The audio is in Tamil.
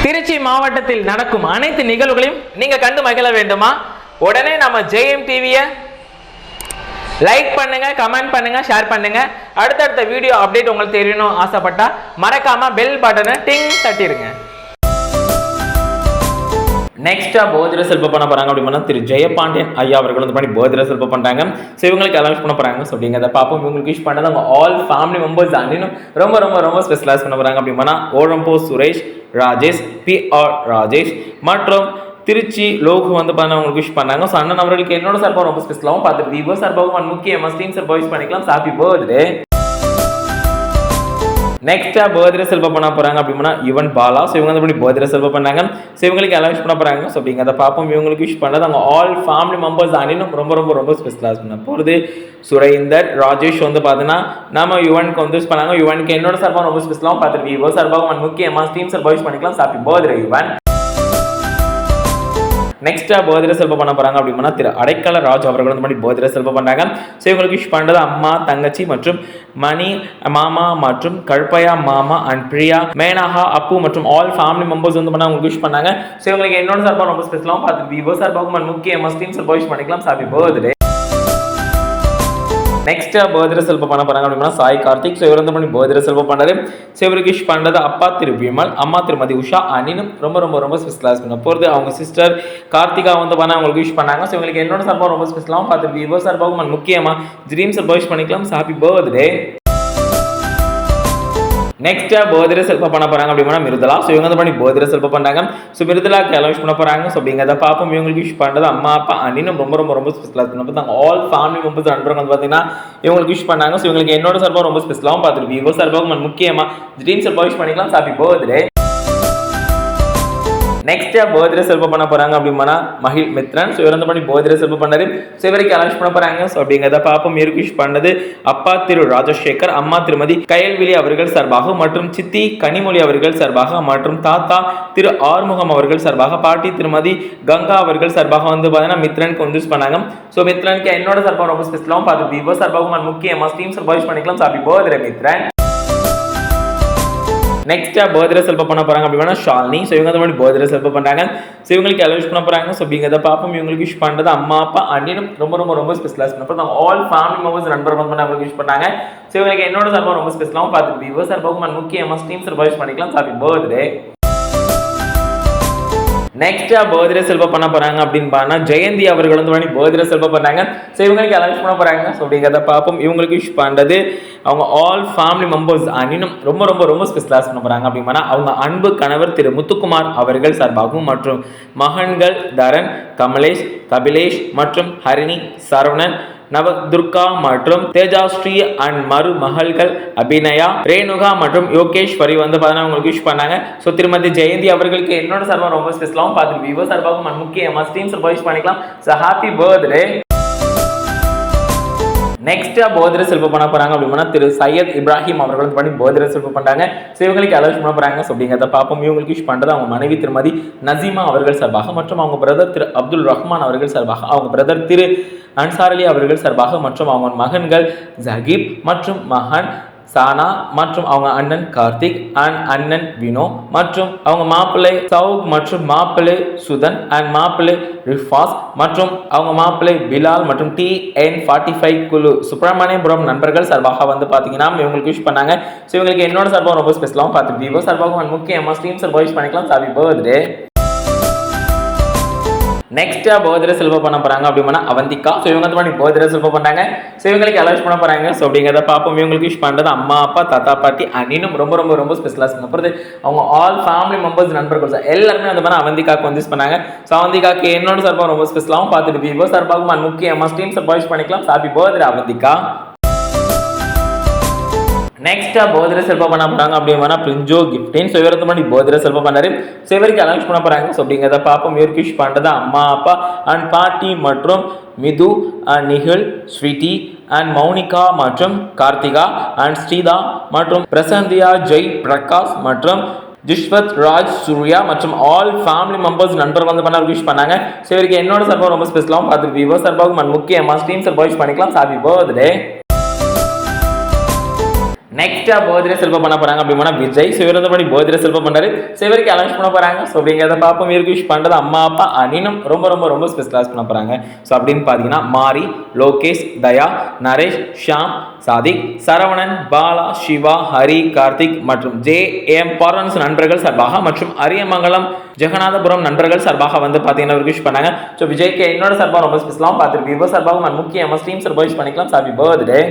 திருச்சி மாவட்டத்தில் நடக்கும் அனைத்து நிகழ்வுகளையும் நீங்க கண்டு மகிழ வேண்டுமா? உடனே நம்ம ஜெயம் டிவியை லைக் பண்ணுங்க, கமெண்ட் பண்ணுங்க, ஷேர் பண்ணுங்க. அடுத்தடுத்த வீடியோ அப்டேட் உங்களுக்கு தெரியணும் ஆசைப்பட்டா மறக்காம பெல் பட்டனை டிங் தட்டிடுங்க. நெக்ஸ்டா பர்த்டே செலிப்ரேட் பண்ண போறாங்க அப்படின்னா திரு ஜெயபாண்டியன் ஐயா அவர்கள் வந்து பண்ணி பர்த்டே செலிப்ரேட் பண்றாங்க. ஸோ இவங்களுக்கு அலௌன்ஸ் பண்ண போறாங்க. ஸோ அப்படிங்கிறத பார்ப்போம். இவங்களுக்கு விஷ் பண்ணது அவங்க ஆல் ஃபேமிலி மெம்பர்ஸ் அன்னும் ரொம்ப ரொம்ப ரொம்ப ஸ்பெஷலைஸ் பண்ண போறாங்க அப்படின்னா ஓரம்போ சுரேஷ், ராஜேஷ், PR ராஜேஷ் மற்றும் திருச்சி லோகு வந்து பண்ண அவங்களுக்கு விஷ் பண்ணாங்க. ஸோ அண்ணன் அவர்களுக்கு என்னோட சார்பாக ரொம்ப ஸ்பெஷலாகவும் பார்த்துட்டு விவோ சார்பாகவும் முக்கிய மஸ்டீன் சார் விஷ் பண்ணிக்கலாம். Happy birthday. நெக்ஸ்டா பர்த்டே செலிப்ரேட் பண்ண போறாங்க அப்படின்னா யுவன் பாலா. ஸோ இவங்க வந்து பர்த்டே செலிப்ரேட் பண்ணாங்க. ஸோ இவங்களுக்கு அலௌன்ஸ் பண்ண போறாங்க. ஸோ அப்படிங்கிறத பார்ப்போம். இவங்களுக்கு விஷ் பண்ணது அவங்க ஆல் ஃபேமிலி மெம்பர்ஸ் அன்னும் ரொம்ப ரொம்ப ரொம்ப ஸ்பெஷலாக பண்ண போகிறது சுரேந்தர் ராஜேஷ் வந்து பார்த்தீங்கன்னா நம்ம யுவனுக்கு வந்து விஷ் பண்ணாங்க. யுவனுக்கு என்னோட சார்பாக ரொம்ப ஸ்பெஷலாகவும் பார்த்துட்டு விவோ சார்பாகவும் முக்கியமாக டீம் சார் விஷ் பண்ணிக்கலாம். Happy birthday Yuvan. நெக்ஸ்டா பர்த்டே செலிப்ரேட் பண்ண போறாங்க அப்படின்னா திரு அடைக்கல ராஜ் அவர்கள் வந்து பர்த்டே செலிப்ரேட் பண்ணாங்க. ஸோ இவங்களுக்கு விஷ் பண்றது அம்மா, தங்கச்சி மற்றும் மணி மாமா மற்றும் கல்பயா மாமா அண்ட் பிரியா, மேனஹா, அப்பு மற்றும் ஆல் ஃபேமிலி மெம்பர்ஸ் வந்து அவங்களுக்கு விஷ் பண்ணாங்க. ஸோ இவங்களுக்கு என்னோட சார்பாக ரொம்ப ஸ்பெஷலாகவும் பார்த்து விவோ சார்பாகவும் முக்கிய மஸ்டீம் சார் விஷ் பண்ணிக்கலாம். Happy birthday. Next birthday celebrate பண்ண போறாங்க அப்படின்னா சாய் கார்த்திக். ஸோ இவர் வந்து பர்த்டே செலிப்ரேட் பண்ணாரு. ஸோ இவருக்கு விஷ் பண்றது அப்பா திரு விமல், அம்மா திருமதி உஷா அன்னும் ரொம்ப ரொம்ப ரொம்ப ஸ்பெஷலாக பண்ண போகிறது அவங்க சிஸ்டர் கார்த்திகா வந்து பண்ண அவங்களுக்கு விஷ் பண்ணாங்க. ஸோ இவங்களுக்கு என்னோட சார்பாக ரொம்ப ஸ்பெஷலாகவும் பார்த்து விவோ சார்பாகவும் முக்கியமா ட்ரீம் சார் விஷ் பண்ணிக்கலாம். Happy birthday. Next birthday celebrate பண்ண போறாங்க அப்படின்னா மிருதலா. ஸோ இவங்க வந்து பர்த்டே செலிப்ரேட் பண்ணாங்க. ஸோ மிருதலாக்கு அலௌன்ஸ் பண்ண போறாங்க. ஸோ அப்படிங்கிறத பார்ப்போம். இவங்களுக்கு விஷ் பண்றது அம்மா அப்பா அன்னும் ரொம்ப ரொம்ப ரொம்ப ஸ்பெஷலாக பண்ண ஆல் ஃபேமிலி மெம்பர்ஸ் நண்பர்கள் வந்து பார்த்தீங்கன்னா இவங்களுக்கு விஷ் பண்ணாங்க. ஸோ இவங்களுக்கு என்னோட சார்பாக ரொம்ப ஸ்பெஷலாகவும் பார்த்துட்டு விவோ சார்பாகவும் முக்கியமா ட்ரீம் சார் விஷ் பண்ணிக்கலாம். Happy birthday. Next birthday celebrate பண்ண போறாங்க அப்படின்னா மகிழ் மித்ரன். ஸோ இவர் வந்து பர்த்டே செலிப்ரேட் பண்ணாரு. ஸோ இவருக்கு அலௌன்ஸ் பண்ண போறாங்க. ஸோ அப்படிங்கிறத பார்ப்போம். இவருக்கு விஷ் பண்ணது அப்பா திரு ராஜசேகர், அம்மா திருமதி கயல்விழி அவர்கள் சார்பாக மற்றும் சித்தி கனிமொழி அவர்கள் சார்பாக மற்றும் தாத்தா திரு ஆறுமுகம் அவர்கள் சார்பாக, பாட்டி திருமதி கங்கா அவர்கள் சார்பாக வந்து பார்த்தீங்கன்னா மித்ரனுக்கு வந்து விஷ் பண்ணாங்க. ஸோ மித்ரனுக்கு என்னோட சார்பாக ரொம்ப ஸ்பெஷலாகவும் பார்த்து விவோ சார்பாகவும் முக்கியமாக டீம் சார் விஷ் பண்ணிக்கலாம். Happy birthday Mithran. Next birthday celebrate பண்ண போறாங்க அப்படின்னா ஷாலினி. ஸோ இவங்க வந்து பர்த்டே செலிப்ரேட் பண்றாங்க. ஸோ இவங்களுக்கு அலௌன்ஸ் பண்ண போறாங்க. ஸோ அப்படிங்கிறத பார்ப்போம். இவங்களுக்கு விஷ் பண்றது அம்மா அப்பா அன்னும் ரொம்ப ரொம்ப ரொம்ப ஸ்பெஷலாக பண்ண ஆல் ஃபேமிலி மெம்பர்ஸ் நண்பர்கள் வந்து அவங்களுக்கு விஷ் பண்ணாங்க. ஸோ இவங்களுக்கு என்னோட சார்பாக ரொம்ப ஸ்பெஷலாகவும் பார்த்துட்டு விவோ சார்பாகவும் முக்கியமாக டீம் சார் விஷ் பண்ணிக்கலாம். Happy birthday. Next birthday celebrate பண்ண போறாங்க அப்படின்னு ஜெயந்தி அவர்கள் வந்து பர்த்டே செலிப்ரேட் பண்ணாங்க. ஸோ இவங்களுக்கு அலௌன்ஸ் பண்ண போறாங்க. ஸோ அப்படிங்கிறத பார்ப்போம். இவங்களுக்கு விஷ் பண்றது அவங்க ஆல் ஃபேமிலி மெம்பர்ஸ் அன்னும் ரொம்ப ரொம்ப ரொம்ப ஸ்பெஷலாக பண்ண போறாங்க அப்படின்னா அவங்க அன்பு கணவர் திரு முத்துக்குமார் அவர்கள் சார்பாகவும் மற்றும் மகன்கள் தரன், கமலேஷ், கபிலேஷ் மற்றும் ஹரிணி, சரவணன், நவதுர்கா மற்றும் தேஜாஸ்ரீ அண்ட் மருமகள்கள் அபிநயா, ரேணுகா மற்றும் யோகேஸ்வரி வந்து பார்த்தீங்கன்னா உங்களுக்கு விஷ் பண்ணாங்க. ஸோ திருமதி ஜெயந்தி அவர்களுக்கு என்னோட சார்பாக ரொம்ப ஸ்பெஷலாகவும் பார்த்துட்டு விவோ சார்பாகவும் முக்கியமாக டீம் சார் விஷ் பண்ணிக்கலாம். So happy birthday. Next birthday celebrate பண்ண போறாங்க அப்படின்னா திரு சையத் இப்ராஹிம் அவர்கள் வந்து பர்த்டே செலிப்ரேட் பண்றாங்க. ஸோ இவங்களுக்கு அலௌன்ஸ் பண்ண போறாங்க. ஸோ அப்படிங்கிறத பார்ப்போம். இவங்களுக்கு விஷ் பண்றது அவங்க மனைவி திருமதி நசீமா அவர்கள் சார்பாக மற்றும் அவங்க பிரதர் திரு அப்துல் ரஹ்மான் அவர்கள் சார்பாக, அவங்க பிரதர் திரு அன்சாரலி அவர்கள் சார்பாக மற்றும் அவங்க மகன்கள் ஜஹீப் மற்றும் மகன் சானா மற்றும் அவங்க அண்ணன் கார்த்திக் அண்ட் அண்ணன் வினோ மற்றும் அவங்க மாப்பிள்ளை சவுக் மற்றும் மாப்பிள்ளை சுதன் அண்ட் மாப்பிள்ளை ரிஃபாஸ் மற்றும் அவங்க மாப்பிள்ளை பிலால் மற்றும் TN45 குழு சுப்பிரமணியபுரம் நண்பர்கள் சார்பாக வந்து பார்த்தீங்கன்னா இவங்களுக்கு விஷ் பண்ணாங்க. ஸோ இவங்களுக்கு என்னோட சார்பாக ரொம்ப ஸ்பெஷலாகவும் பார்த்து விவோ சார்பாகவும் முக்கியமாக டீம் சார் விஷ் பண்ணிக்கலாம். Happy birthday. Next birthday celebrate பண்ண போறாங்க அப்படின்னா அவந்திகா. ஸோ இவங்க வந்து பர்த்டே செலிப்ரேட் பண்ணாங்க. ஸோ இவங்களுக்கு அலௌன்ஸ் பண்ண போறாங்க. ஸோ அப்படிங்கிறத பார்ப்போம். இவங்களுக்கு விஷ் பண்றது அம்மா அப்பா தாத்தா பாட்டி அன்னும் ரொம்ப ரொம்ப ரொம்ப ஸ்பெஷலாக பண்ண போகிறது அவங்க ஆல் ஃபேமிலி மெம்பர்ஸ் நண்பர்கள் எல்லாருமே வந்து அவந்திகாக்கு வந்து விஷ் பண்ணாங்க. ஸோ அவந்திகாக்கு என்னோட சார்பாக ரொம்ப ஸ்பெஷலாகவும் பார்த்துட்டு விவோ சார்பாகவும் முக்கியமாக டீம் சார் விஷ் பண்ணிக்கலாம். Happy birthday Avantika. Next birthday celebrate பண்ண போறாங்க அப்படின்னா பிரிஞ்சோ கிஃப்டின். ஸோ இவருக்கு முன்னாடி பர்த்டே செலிப்ரேட் பண்ணாரு. ஸோ இவருக்கு அலௌன்ஸ் பண்ண போறாங்க. ஸோ அப்படிங்கிறத பார்ப்போம். இவருக்கு விஷ் பண்றது அம்மா அப்பா அண்ட் பாட்டி மற்றும் மிது அண்ட் நிகில், ஸ்வீட்டி அண்ட் மௌனிகா மற்றும் கார்த்திகா அண்ட் ஸ்ரீதா மற்றும் பிரசந்தியா, ஜெய் பிரகாஷ் மற்றும் ஜிஷ்வத் ராஜ், சூர்யா மற்றும் ஆல் ஃபேமிலி மெம்பர்ஸ் நண்பர்கள் வந்து பண்ண விஷ் பண்ணாங்க. ஸோ இவருக்கு என்னோட சார்பாக ரொம்ப ஸ்பெஷலாகவும் பார்த்து விவோ சார்பாகவும் முக்கியமாக டீம் சார் விஷ் பண்ணிக்கலாம். Happy birthday. நெக்ஸ்டா பர்த்டே செலிப்ரேட் பண்ண போறாங்க அப்படின்னா விஜய் சிவரந்தபடி பர்த்டே செலிப்ரேட் பண்றாரு. சிவருக்கு அலௌன்ஸ் பண்ண போறாங்க. ஸோ அப்படிங்கிறத பார்ப்போம். இவருக்கு விஷ் பண்றது அம்மா அப்பா அனினும் ரொம்ப ரொம்ப ரொம்ப ஸ்பெஷலாக பண்ண போறாங்க. ஸோ அப்படின்னு பார்த்தீங்கன்னா மாரி, லோகேஷ், தயா, நரேஷ், ஷாம், சாதிக், சரவணன், பாலா, சிவா, ஹரி, கார்த்திக் மற்றும் JM பார்வன்ஸ் நண்பர்கள் சார்பாக மற்றும் அரியமங்கலம் ஜெகநாதபுரம் நண்பர்கள் சார்பாக வந்து பார்த்தீங்கன்னா ஒரு விஷ் பண்ணாங்க. ஸோ விஜய்க்கு என்னோட சார்பாக ரொம்ப ஸ்பெஷலாக பார்த்துட்டு விவோ சார்பாக முக்கியமாக ஸ்ட்ரீம் சார்பாக விஷ் பண்ணிக்கலாம். Happy birthday.